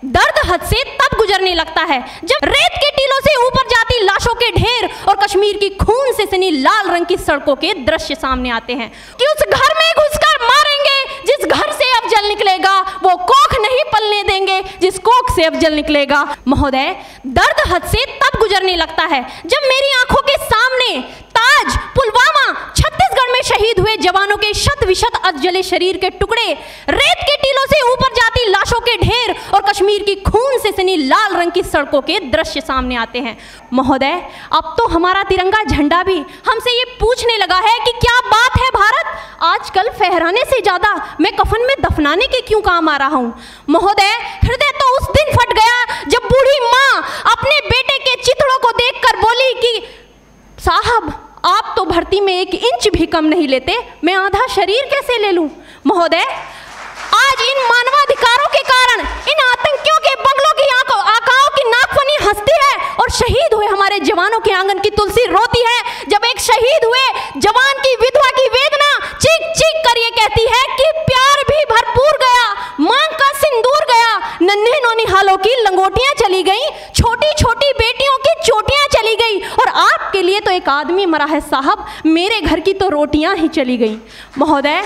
दर्द हद से तब गुजरने लगता है जब रेत के टीलों से ऊपर जाती लाशों के ढेर और कश्मीर की खून से सनी लाल रंग की सड़कों के दृश्य सामने आते हैं कि उस घर में घुसकर मारेंगे जिस घर से अफजल निकलेगा, वो कोख नहीं पलने देंगे जिस कोख से अफजल निकलेगा। महोदय, दर्द हद से तब गुजरने लगता है जब मेरी आंखों के सामने ताज, पुलवामा, छत्तीसगढ़ में शहीद हुए जवानों के शत विशत अधजले शरीर के टुकड़े, रेत के टीलों से ऊपर जाती लाशों के ढेर और कश्मीर की खून से सनी लाल रंग की सड़कों के दृश्य सामने आते हैं। महोदय, अब तो हमारा तिरंगा झंडा भी हमसे ये पूछने लगा है कि क्या बात है भारत, आजकल फहराने से ज्यादा मैं कफन में दफनाने के क्यों काम आ रहा हूँ। महोदय, हृदय तो उस दिन फट गया जब बूढ़ी माँ अपने बेटे के चिथड़ों को देखकर बोली कि साहब, आप तो भर्ती में 1 इंच भी कम नहीं लेते, मैं आधा शरीर कैसे ले लूं। महोदय, आज इन मानवाधिकारों के कारण इन आतंकियों के बंगलों की आकाओं की नाकफनी हंसती है और शहीद हुए हमारे जवानों के आंगन की तुलसी रोती है। जब एक शहीद हुए जवान की विधवा की वेदना चीख चीख कर ये कहती है कि प्यार भी भरपूर गया, मांग का सिंदूर गया, नन्हे नौनिहालों की लंगोटियां चली गई, छोटी छोटी बेटियों की चोटियां चली गई और आपके लिए तो एक आदमी मरा है साहब, मेरे घर की तो रोटियां ही चली गई। महोदय,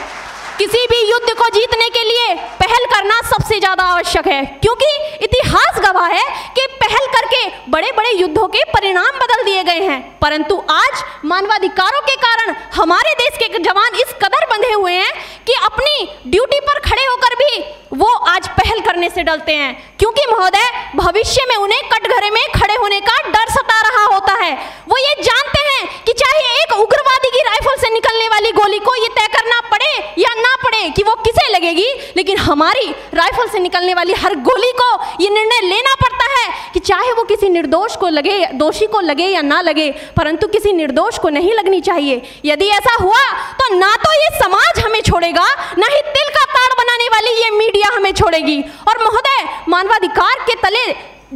किसी भी युद्ध को जीतने के लिए पहल करना सबसे ज्यादा आवश्यक है, क्योंकि इतिहास गवाह है कि पहल करके बड़े बड़े युद्धों के परिणाम बदल दिए गए हैं। परंतु आज मानवाधिकारों के कारण हमारे देश के जवान इस कदर बंधे हुए हैं कि अपनी ड्यूटी पर खड़े होकर भी वो आज पहल करने से डरते हैं, क्योंकि महोदय, भविष्य में उन्हें कटघरे में खड़े होने का डर सता रहा होता है। वो ये जानते हैं कि चाहे एक उग्रवादी की राइफल से निकलने वाली गोली को ये तय करना पड़े या ना पड़े कि वो किसे लगेगी, लेकिन हमारी राइफल से निकलने वाली हर गोली को ये निर्णय लेना पड़ता है कि चाहे वो किसी निर्दोष को लगे, दोषी को लगे या ना लगे, परंतु किसी निर्दोष को नहीं लगनी चाहिए। यदि ऐसा हुआ तो ना तो ये समाज हमें छोड़ेगा, ना ही तिल का ताड़ बनाने वाली ये मीडिया हमें छोड़ेगी। और महोदय, मानवाधिकार के तले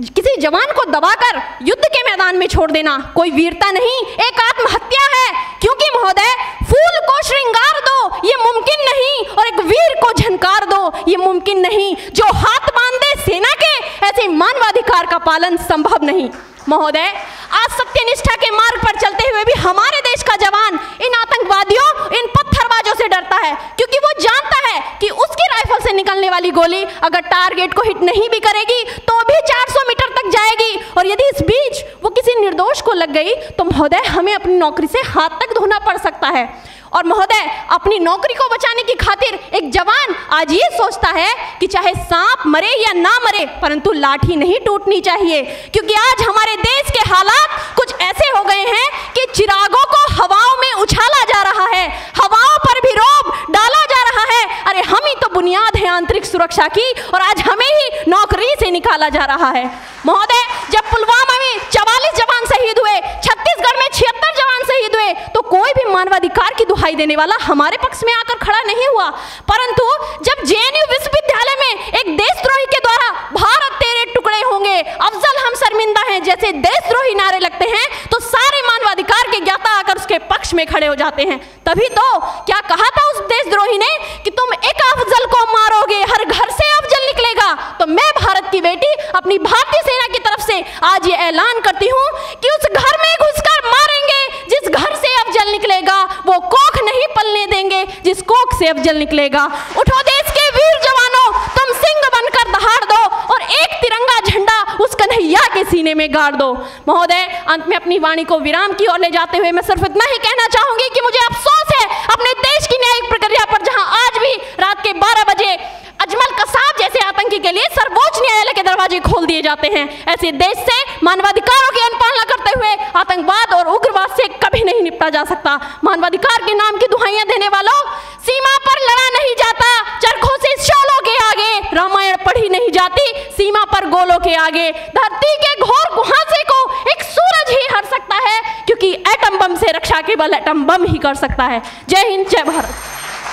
किसी जवान को दबाकर युद्ध के मैदान में छोड़ देना कोई वीरता नहीं, एक आत्महत्या है। क्योंकि महोदय, फूल को श्रृंगार दो ये मुमकिन नहीं और एक वीर को झनकार दो ये मुमकिन नहीं। जो हाथ बांध दे सेना के, ऐसे मानवाधिकार का पालन संभव नहीं। महोदय, आज सत्यनिष्ठा के मार्ग पर चलते हुए भी हमारे देश का जवान इन आतंकवादियों, इन पत्थरबाजों से डरता है, क्योंकि वो जानता है कि उसकी राइफल से निकलने वाली गोली अगर टारगेट को हिट नहीं भी करेगी तो भी 400 मीटर तक जाएगी, और यदि इस बीच वो किसी निर्दोष को लग गई तो महोदय, हमें अपनी नौकरी से हाथ तक धोना पड़ सकता है। और महोदय, अपनी नौकरी को बचाने की खातिर एक जवान आज ये सोचता है कि चाहे सांप मरे या ना मरे, परंतु लाठी नहीं टूटनी चाहिए, क्योंकि आज हमारे देश के हालात कुछ ऐसे हो गए हैं कि चिरागों को हवाओं में उछाला जा रहा है, हवाओं पर भी रोब डाला जा रहा है। अरे हम ही तो बुनियाद है आंतरिक सुरक्षा की, और आज हमें ही नौकरी से निकाला जा रहा है। महोदय, जब पुलवामा में 44 जवान शहीद हुए, छत्तीसगढ़ में 76 जवान शहीद हुए, तो कोई भी मानवाधिकार की दुहाई देने वाला हमारे पक्ष में आकर खड़ा नहीं हुआ। परंतु जब जेएनयू विश्वविद्यालय में एक देशद्रोही के द्वारा भारत तेरे टुकड़े होंगे, अफजल हम शर्मिंदा हैं जैसे देशद्रोही नारे लगते हैं, तो सारे मानवाधिकार के ज्ञाता आकर उसके पक्ष में खड़े हो जाते हैं। तभी तो क्या कहा था उस देशद्रोही ने कि तुम एक अफजल को मारोगे, हर घर से अफजल निकलेगा। तो मैं भारत की बेटी अपनी भारतीय सेना की तरफ से आज ये ऐलान करती हूँ कि उस घर में घुसकर मारेंगे जिस घर से अफजल निकलेगा, वो कोख नहीं पलने देंगे जिस कोख से अफजल निकलेगा। उठो देश के वीर जवानों, तुम सिंह बनकर दहाड़ दो और एक तिरंगा झंडा उस कन्हैया के सीने में गाड़ दो। महोदय, अंत में अपनी वाणी को विराम की ओर ले जाते हुए मैं सिर्फ इतना ही कहना चाहूंगी कि मुझे अफसोस है अपने देश की न्यायिक प्रक्रिया पर, जहां आज भी रात के 12 बजे अजमल कसाब जैसे आतंकी के लिए सर्वोच्च न्यायालय के दरवाजे खोल दिए जाते हैं। ऐसे देश से मानवाधिकारों की अनुपालना करते हुए आतंकवाद और उग्रवाद से कभी नहीं निपटा जा सकता। मानवाधिकार के नाम की दुहाइयां देने वालों, सीमा पर लड़ा नहीं जाता, चरखों से शोलों के आगे रामायण पढ़ी नहीं जाती, सीमा पर गोलों के आगे। धरती के घोर कुहासे को एक सूरज ही हर सकता है, क्योंकि एटम बम से रक्षा केवल एटम बम ही कर सकता है। जय हिंद, जय भारत।